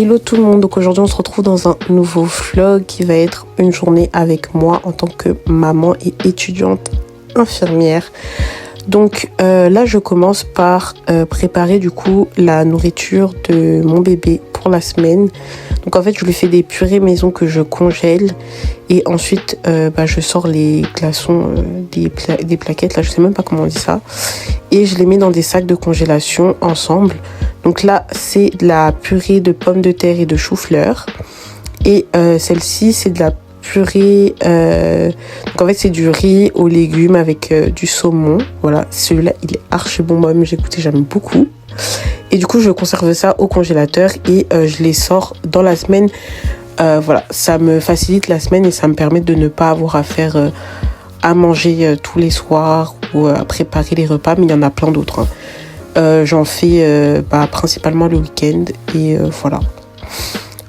Hello tout le monde, donc aujourd'hui on se retrouve dans un nouveau vlog qui va être une journée avec moi en tant que maman et étudiante infirmière. Donc là je commence par préparer du coup la nourriture de mon bébé pour la semaine. Donc en fait je lui fais des purées maison que je congèle et ensuite je sors les glaçons des plaquettes, là je sais même pas comment on dit ça, et je les mets dans des sacs de congélation ensemble. Donc là c'est de la purée de pommes de terre et de chou-fleur et celle-ci c'est de la purée, donc en fait c'est du riz aux légumes avec du saumon. Voilà, celui-là il est archi bon, moi-même j'ai goûté, j'aime beaucoup. Et du coup je conserve ça au congélateur et je les sors dans la semaine. Voilà, ça me facilite la semaine et ça me permet de ne pas avoir à faire à manger tous les soirs ou à préparer les repas, mais il y en a plein d'autres, hein. J'en fais principalement le week-end et voilà.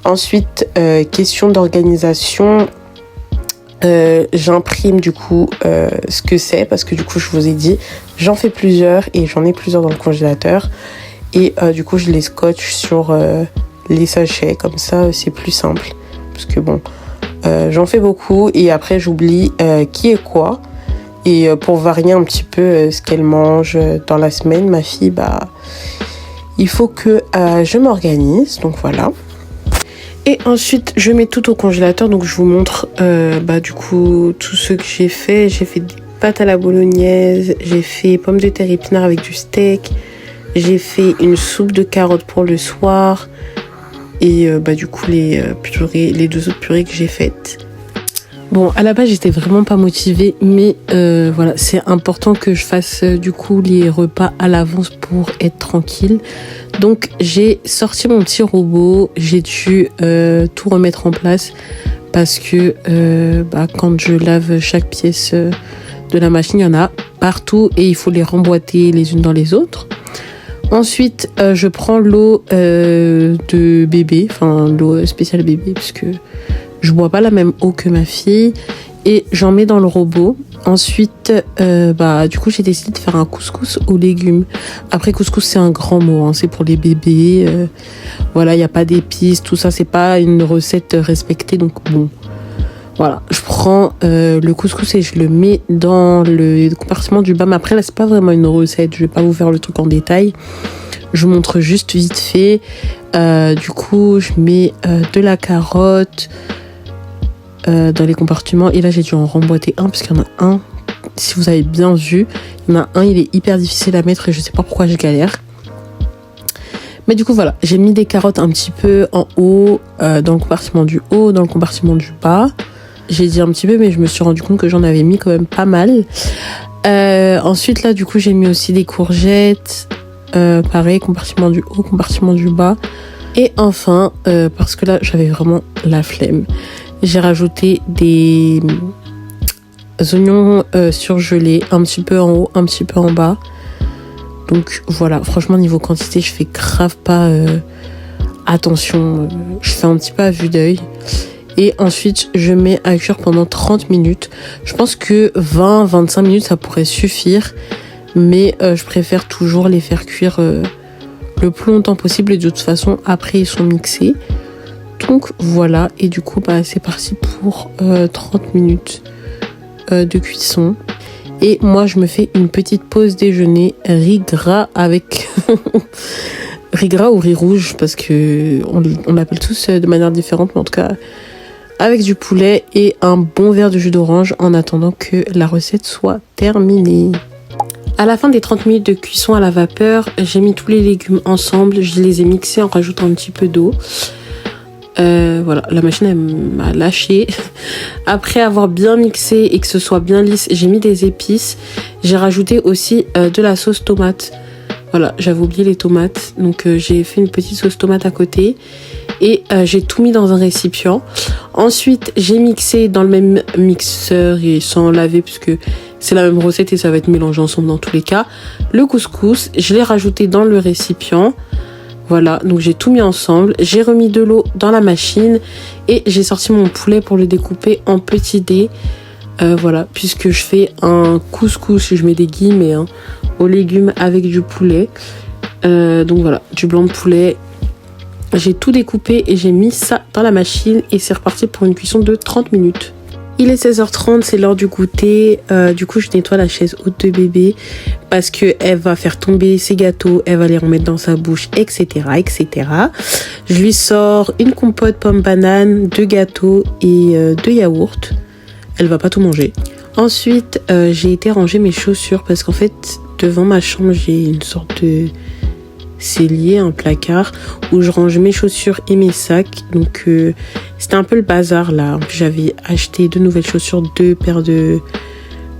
Ensuite, question d'organisation, j'imprime du coup ce que c'est, parce que du coup je vous ai dit j'en fais plusieurs et j'en ai plusieurs dans le congélateur et du coup je les scotche sur les sachets, comme ça c'est plus simple parce que bon j'en fais beaucoup et après j'oublie qui est quoi. Et pour varier un petit peu ce qu'elle mange dans la semaine, ma fille, il faut que je m'organise. Donc voilà. Et ensuite, je mets tout au congélateur. Donc je vous montre du coup tout ce que j'ai fait. J'ai fait des pâtes à la bolognaise. J'ai fait pommes de terre épinards avec du steak. J'ai fait une soupe de carottes pour le soir. Et du coup les deux autres purées que j'ai faites. Bon, à la base, j'étais vraiment pas motivée, mais voilà, c'est important que je fasse du coup les repas à l'avance pour être tranquille. Donc, j'ai sorti mon petit robot, j'ai dû tout remettre en place parce que quand je lave chaque pièce de la machine, il y en a partout et il faut les remboîter les unes dans les autres. Ensuite, je prends l'eau de bébé, enfin l'eau spéciale bébé, parce que je bois pas la même eau que ma fille et j'en mets dans le robot. Ensuite, du coup, j'ai décidé de faire un couscous aux légumes. Après, couscous, c'est un grand mot, hein, c'est pour les bébés. Voilà, il n'y a pas d'épices, tout ça, c'est pas une recette respectée. Donc bon, voilà, je prends le couscous et je le mets dans le compartiment du bas. Mais après, là, c'est pas vraiment une recette. Je vais pas vous faire le truc en détail. Je vous montre juste vite fait. Du coup, je mets de la carotte dans les compartiments et là j'ai dû en remboîter un parce qu'il y en a un, si vous avez bien vu, il y en a un, il est hyper difficile à mettre et je sais pas pourquoi je galère, mais du coup voilà, j'ai mis des carottes un petit peu en haut, dans le compartiment du haut, dans le compartiment du bas. J'ai dit un petit peu mais je me suis rendu compte que j'en avais mis quand même pas mal. Ensuite là du coup j'ai mis aussi des courgettes, pareil, compartiment du haut, compartiment du bas. Et enfin, parce que là j'avais vraiment la flemme, j'ai rajouté des oignons surgelés, un petit peu en haut, un petit peu en bas. Donc voilà, franchement niveau quantité, je fais grave pas attention, je fais un petit peu à vue d'œil. Et ensuite, je mets à cuire pendant 30 minutes. Je pense que 20-25 minutes, ça pourrait suffire. Mais je préfère toujours les faire cuire le plus longtemps possible. Et de toute façon, après, ils sont mixés. Donc voilà, et du coup c'est parti pour 30 minutes de cuisson. Et moi je me fais une petite pause déjeuner, riz gras avec riz gras ou riz rouge parce que on l'appelle tous de manière différente, mais en tout cas avec du poulet et un bon verre de jus d'orange en attendant que la recette soit terminée. À la fin des 30 minutes de cuisson à la vapeur, j'ai mis tous les légumes ensemble, je les ai mixés en rajoutant un petit peu d'eau. Voilà, la machine elle m'a lâché. Après avoir bien mixé et que ce soit bien lisse, j'ai mis des épices. J'ai rajouté aussi de la sauce tomate. Voilà, j'avais oublié les tomates, donc j'ai fait une petite sauce tomate à côté et j'ai tout mis dans un récipient. Ensuite j'ai mixé dans le même mixeur et sans laver puisque c'est la même recette et ça va être mélangé ensemble dans tous les cas. Le couscous, je l'ai rajouté dans le récipient. Voilà, donc j'ai tout mis ensemble, j'ai remis de l'eau dans la machine et j'ai sorti mon poulet pour le découper en petits dés. Voilà, puisque je fais un couscous, je mets des guillemets, aux légumes avec du poulet. Donc voilà, du blanc de poulet, j'ai tout découpé et j'ai mis ça dans la machine et c'est reparti pour une cuisson de 30 minutes. Il est 16h30, c'est l'heure du goûter. Du coup, je nettoie la chaise haute de bébé parce qu'elle va faire tomber ses gâteaux, elle va les remettre dans sa bouche, etc., etc. Je lui sors une compote pomme-banane, 2 gâteaux et 2 yaourts. Elle va pas tout manger. Ensuite, j'ai été ranger mes chaussures parce qu'en fait, devant ma chambre, j'ai une sorte de cellier, un placard où je range mes chaussures et mes sacs. Donc, c'était un peu le bazar là. J'avais acheté 2 nouvelles chaussures, 2 paires de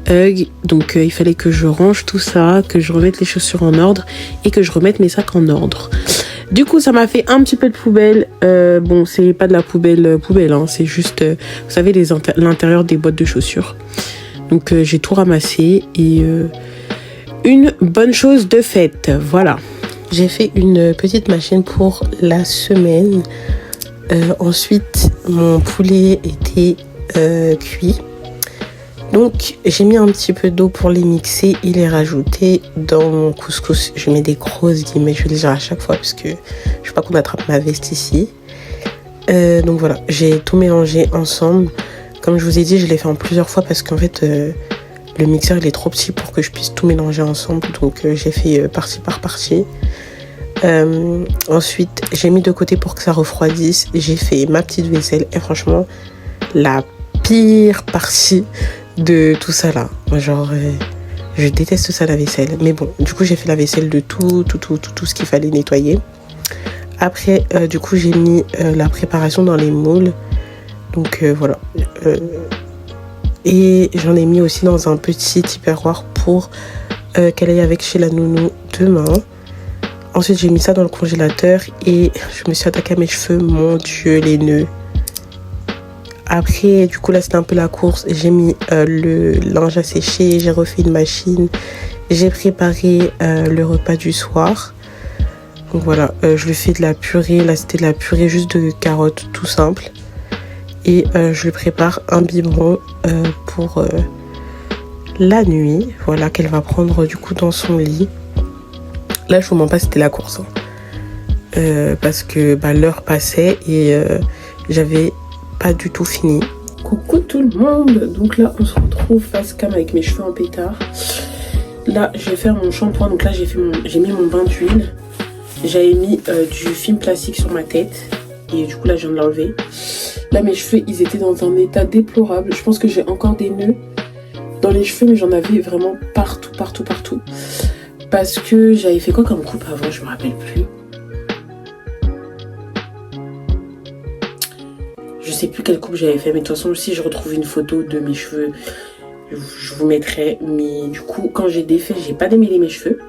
Hug. Donc, il fallait que je range tout ça, que je remette les chaussures en ordre et que je remette mes sacs en ordre. Du coup, ça m'a fait un petit peu de poubelle. Bon, c'est pas de la poubelle, hein, c'est juste, vous savez, l'intérieur des boîtes de chaussures. Donc, j'ai tout ramassé et une bonne chose de faite. Voilà. J'ai fait une petite machine pour la semaine. Ensuite, mon poulet était cuit. Donc, j'ai mis un petit peu d'eau pour les mixer et les rajouter dans mon couscous. Je mets des grosses guillemets, je vais le dire à chaque fois parce que je veux pas qu'on attrape ma veste ici. Donc voilà, j'ai tout mélangé ensemble. Comme je vous ai dit, je l'ai fait en plusieurs fois parce qu'en fait, le mixeur il est trop petit pour que je puisse tout mélanger ensemble. Donc, j'ai fait partie par partie. Ensuite, j'ai mis de côté pour que ça refroidisse. J'ai fait ma petite vaisselle et franchement, la pire partie de tout ça là. Genre, je déteste ça la vaisselle. Mais bon, du coup, j'ai fait la vaisselle de tout ce qu'il fallait nettoyer. Après, du coup, j'ai mis la préparation dans les moules. Donc, voilà. Et j'en ai mis aussi dans un petit tupperware pour qu'elle aille avec chez la nounou demain. Ensuite, j'ai mis ça dans le congélateur et je me suis attaquée à mes cheveux. Mon Dieu, les nœuds. Après, du coup, là, c'était un peu la course. J'ai mis le linge à sécher. J'ai refait une machine. J'ai préparé le repas du soir. Donc voilà, je lui fais de la purée. Là, c'était de la purée juste de carottes, tout simple. Et je lui prépare un biberon pour la nuit. Voilà, qu'elle va prendre du coup dans son lit. Là, je vous mens pas, c'était la course. Hein. Parce que l'heure passait et j'avais pas du tout fini. Coucou tout le monde. Donc là, on se retrouve face cam avec mes cheveux en pétard. Là, je vais faire mon shampoing. Donc là, j'ai mis mon bain d'huile. J'avais mis du film plastique sur ma tête. Et du coup, là, je viens de l'enlever. Là, mes cheveux, ils étaient dans un état déplorable. Je pense que j'ai encore des nœuds dans les cheveux, mais j'en avais vraiment partout. Parce que j'avais fait quoi comme coupe avant, je me rappelle plus. Je sais plus quelle coupe j'avais fait, mais de toute façon, si je retrouve une photo de mes cheveux, je vous mettrai. Mais du coup, quand j'ai défait, j'ai pas démêlé mes cheveux.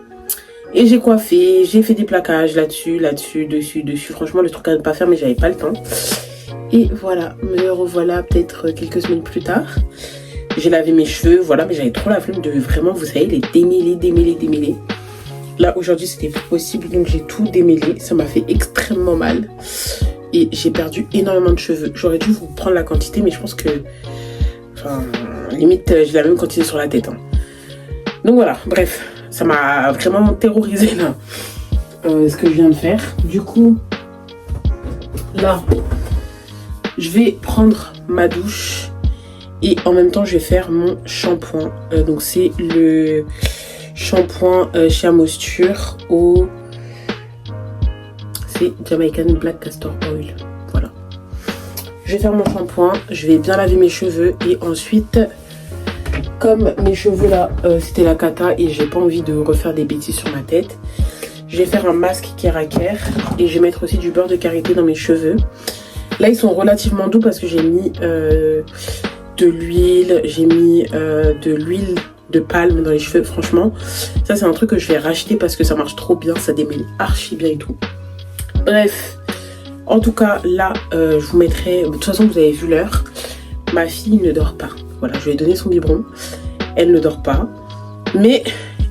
Et j'ai coiffé, j'ai fait des plaquages là-dessus, dessus. Franchement, le truc à ne pas faire, mais j'avais pas le temps. Et voilà, me revoilà peut-être quelques semaines plus tard. J'ai lavé mes cheveux, voilà, mais j'avais trop la flemme de vraiment, vous savez, les démêler. Là, aujourd'hui, c'était plus possible, donc j'ai tout démêlé. Ça m'a fait extrêmement mal. Et j'ai perdu énormément de cheveux. J'aurais dû vous prendre la quantité, mais je pense que... Enfin, limite, j'ai la même quantité sur la tête. Hein. Donc voilà, bref, ça m'a vraiment terrorisé là. Ce que je viens de faire. Du coup, là, je vais prendre ma douche. Et en même temps, je vais faire mon shampoing. Donc, c'est le shampoing chez Amosture au... C'est Jamaican Black Castor Oil. Voilà. Je vais faire mon shampoing. Je vais bien laver mes cheveux. Et ensuite, comme mes cheveux là, c'était la cata et j'ai pas envie de refaire des bêtises sur ma tête, je vais faire un masque Keraker. Et je vais mettre aussi du beurre de karité dans mes cheveux. Là, ils sont relativement doux parce que j'ai mis... de l'huile, j'ai mis de l'huile de palme dans les cheveux. Franchement, ça c'est un truc que je vais racheter parce que ça marche trop bien, ça démêle archi bien et tout. Bref, en tout cas là, je vous mettrai, de toute façon vous avez vu l'heure, ma fille ne dort pas. Voilà, je lui ai donné son biberon, elle ne dort pas, mais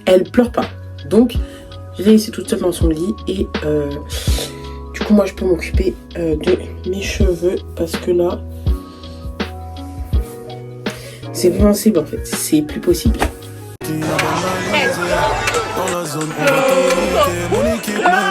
elle pleure pas. Donc je l'ai laissée toute seule dans son lit et du coup moi je peux m'occuper de mes cheveux parce que là c'est invincible en fait, c'est plus possible. Dans la zone, on va